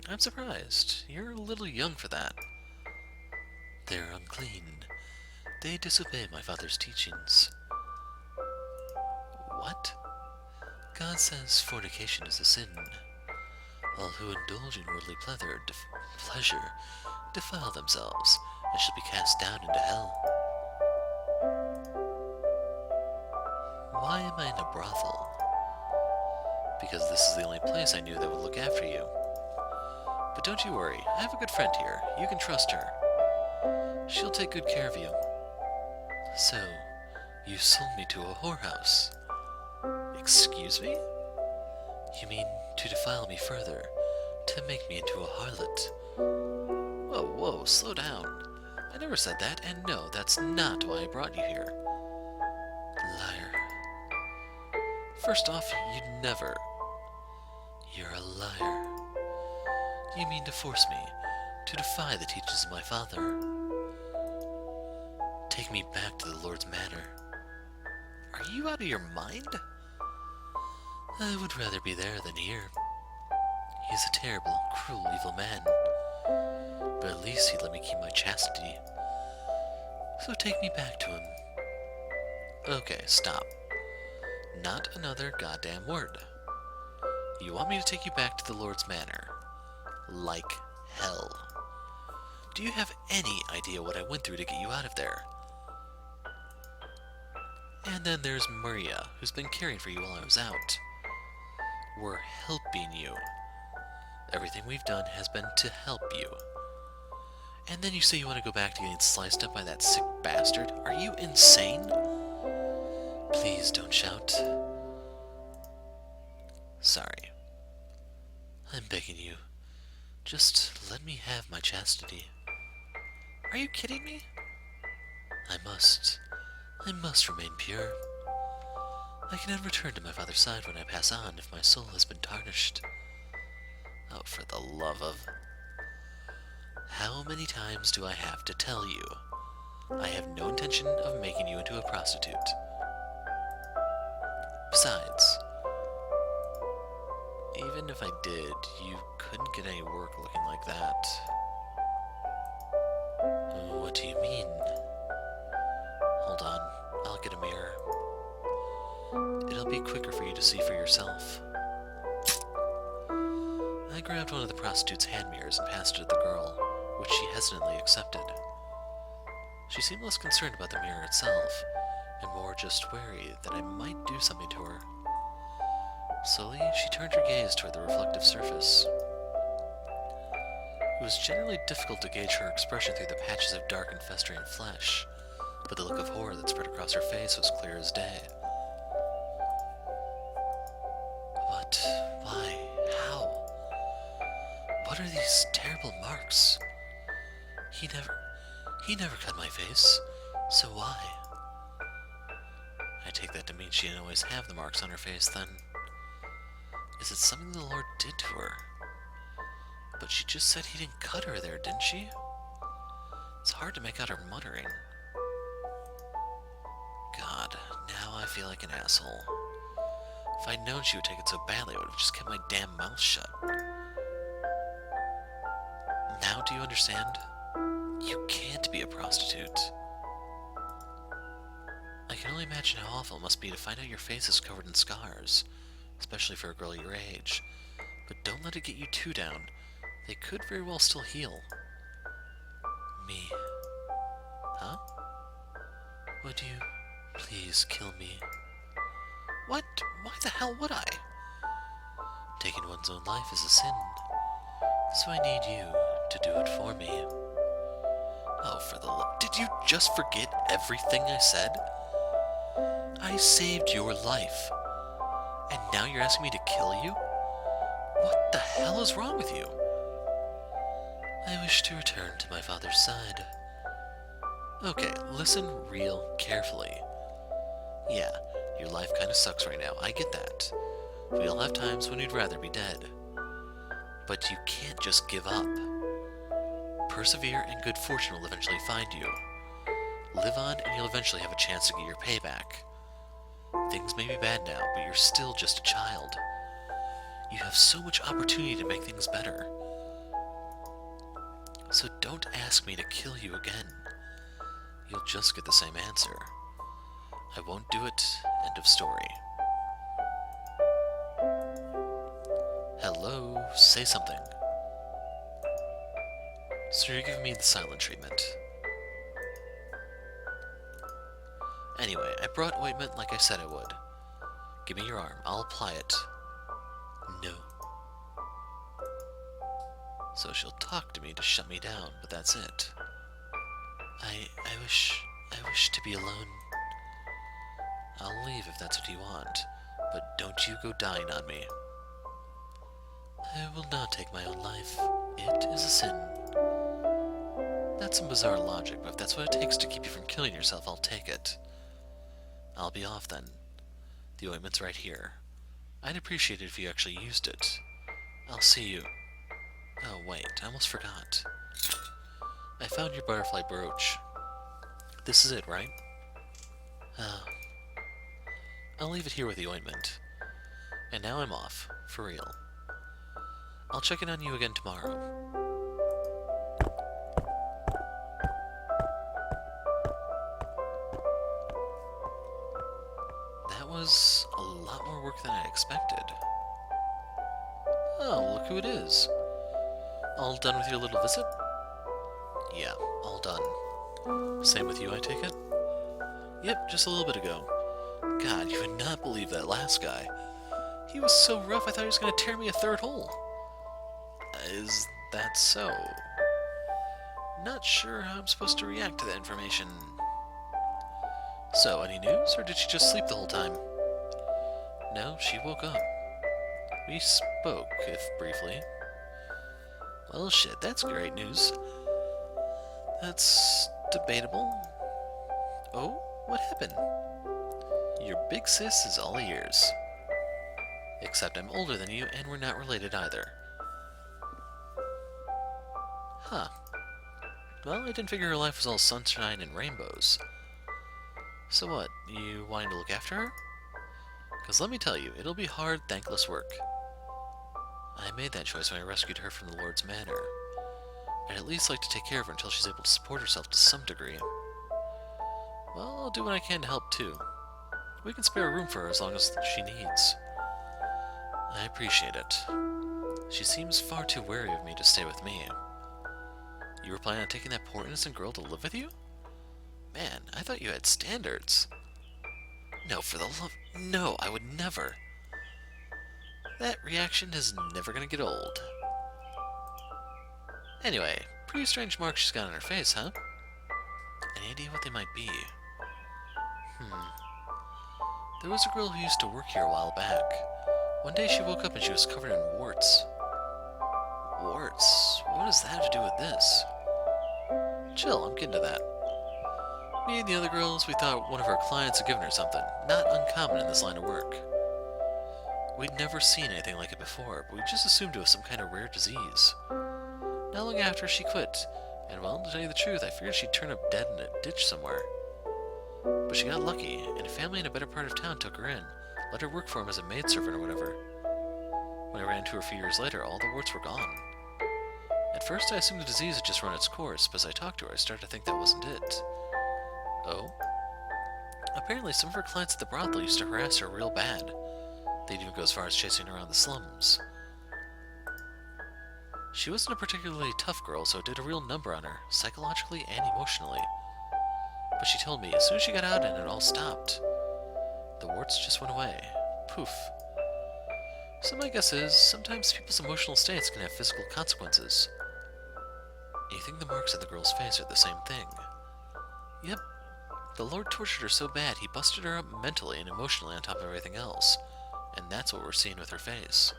I'm surprised. You're a little young for that. They're unclean. They disobey my father's teachings. What? God says fornication is a sin. All who indulge in worldly pleasure defile themselves and shall be cast down into hell. Why am I in a brothel? Because this is the only place I knew that would look after you. But don't you worry, I have a good friend here. You can trust her. She'll take good care of you. So, you sold me to a whorehouse. Excuse me? You mean to defile me further, to make me into a harlot? Whoa, slow down. I never said that, and no, that's not why I brought you here. Liar. First off, you'd never. You're a liar. You mean to force me to defy the teachings of my father? Take me back to the Lord's manor. Are you out of your mind? I would rather be there than here. He is a terrible, cruel, evil man. But at least he'd let me keep my chastity. So take me back to him. Okay, stop. Not another goddamn word. You want me to take you back to the Lord's manor? Like hell. Do you have any idea what I went through to get you out of there? And then there's Maria, who's been caring for you while I was out. We're helping you. Everything we've done has been to help you. And then you say you want to go back to getting sliced up by that sick bastard? Are you insane? Please don't shout. Sorry. I'm begging you. Just let me have my chastity. Are you kidding me? I must remain pure. I cannot return to my father's side when I pass on if my soul has been tarnished. Oh, for the love of... How many times do I have to tell you? I have no intention of making you into a prostitute. Besides, even if I did, you couldn't get any work looking like that. What do you mean? Hold on, I'll get a mirror. It'll be quicker for you to see for yourself. I grabbed one of the prostitute's hand mirrors and passed it to the girl, which she hesitantly accepted. She seemed less concerned about the mirror itself, and more just wary that I might do something to her. Slowly, she turned her gaze toward the reflective surface. It was generally difficult to gauge her expression through the patches of dark and festering flesh, but the look of horror that spread across her face was clear as day. What? Why? How? What are these terrible marks? He never cut my face, so why? I take that to mean she didn't always have the marks on her face, then. Is it something the Lord did to her? But she just said he didn't cut her there, didn't she? It's hard to make out her muttering. God, now I feel like an asshole. If I'd known she would take it so badly, I would have just kept my damn mouth shut. Now do you understand? You can't be a prostitute. I can only imagine how awful it must be to find out your face is covered in scars, especially for a girl your age. But don't let it get you too down. They could very well still heal. Me. Huh? Would you please kill me? What? Why the hell would I? Taking one's own life is a sin. So I need you to do it for me. Oh, for the love... Did you just forget everything I said? I saved your life. And now you're asking me to kill you? What the hell is wrong with you? I wish to return to my father's side. Okay, listen real carefully. Yeah, your life kinda sucks right now, I get that. We all have times when we'd rather be dead. But you can't just give up. Persevere and good fortune will eventually find you. Live on and you'll eventually have a chance to get your payback. Things may be bad now, but you're still just a child. You have so much opportunity to make things better. So don't ask me to kill you again. You'll just get the same answer. I won't do it. End of story. Hello, say something. So you're giving me the silent treatment. Anyway, I brought ointment like I said I would. Give me your arm, I'll apply it. No. So she'll talk to me to shut me down, but that's it. I wish to be alone. I'll leave if that's what you want, but don't you go dying on me. I will not take my own life. It is a sin. That's some bizarre logic, but if that's what it takes to keep you from killing yourself, I'll take it. I'll be off then. The ointment's right here. I'd appreciate it if you actually used it. I'll see you. Oh wait, I almost forgot. I found your butterfly brooch. This is it, right? I'll leave it here with the ointment. And now I'm off, for real. I'll check in on you again tomorrow. That was a lot more work than I expected. Oh, look who it is. All done with your little visit? Yeah, all done. Same with you, I take it? Yep, just a little bit ago. God, you would not believe that last guy. He was so rough I thought he was going to tear me a third hole. Is that so? Not sure how I'm supposed to react to that information. So, any news, or did she just sleep the whole time? No, she woke up. We spoke, if briefly. Well, shit, that's great news. That's debatable. Oh, what happened? Your big sis is all ears. Except I'm older than you, and we're not related either. Huh. Well, I didn't figure her life was all sunshine and rainbows. So what, you wanting to look after her? Because let me tell you, it'll be hard, thankless work. I made that choice when I rescued her from the Lord's manor. I'd at least like to take care of her until she's able to support herself to some degree. Well, I'll do what I can to help too. We can spare a room for her as long as she needs. I appreciate it. She seems far too wary of me to stay with me. You were planning on taking that poor innocent girl to live with you? Man, I thought you had standards. No, for the love... No, I would never. That reaction is never gonna get old. Anyway, pretty strange marks she's got on her face, huh? Any idea what they might be? There was a girl who used to work here a while back. One day she woke up and she was covered in warts. Warts? What does that have to do with this? Chill, I'm getting to that. Me and the other girls, we thought one of her clients had given her something. Not uncommon in this line of work. We'd never seen anything like it before, but we just assumed it was some kind of rare disease. Not long after, she quit, and well, to tell you the truth, I figured she'd turn up dead in a ditch somewhere. But she got lucky, and a family in a better part of town took her in, let her work for him as a maidservant or whatever. When I ran into her a few years later, all the warts were gone. At first, I assumed the disease had just run its course, but as I talked to her, I started to think that wasn't it. Oh? Apparently, some of her clients at the brothel used to harass her real bad. They'd even go as far as chasing her around the slums. She wasn't a particularly tough girl, so it did a real number on her, psychologically and emotionally. But she told me as soon as she got out and it all stopped, the warts just went away. Poof. So my guess is, sometimes people's emotional states can have physical consequences. You think the marks on the girl's face are the same thing? Yep. The Lord tortured her so bad he busted her up mentally and emotionally on top of everything else. And that's what we're seeing with her face.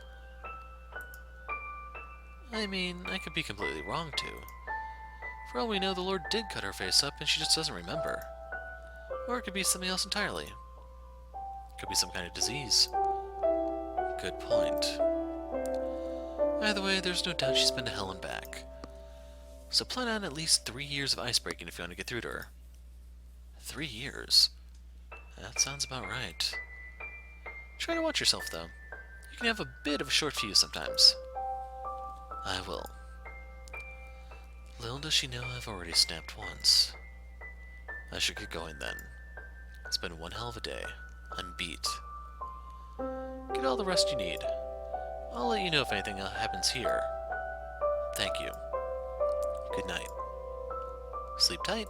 I mean, I could be completely wrong too. For all we know, the Lord did cut her face up and she just doesn't remember. Or it could be something else entirely. Could be some kind of disease. Good point. Either way, there's no doubt she's been to hell and back. So plan on at least 3 years of ice breaking if you want to get through to her. 3 years? That sounds about right. Try to watch yourself, though. You can have a bit of a short fuse sometimes. I will. Little does she know I've already snapped once. I should get going then. It's been one hell of a day. I'm beat. Get all the rest you need. I'll let you know if anything happens here. Thank you. Good night. Sleep tight.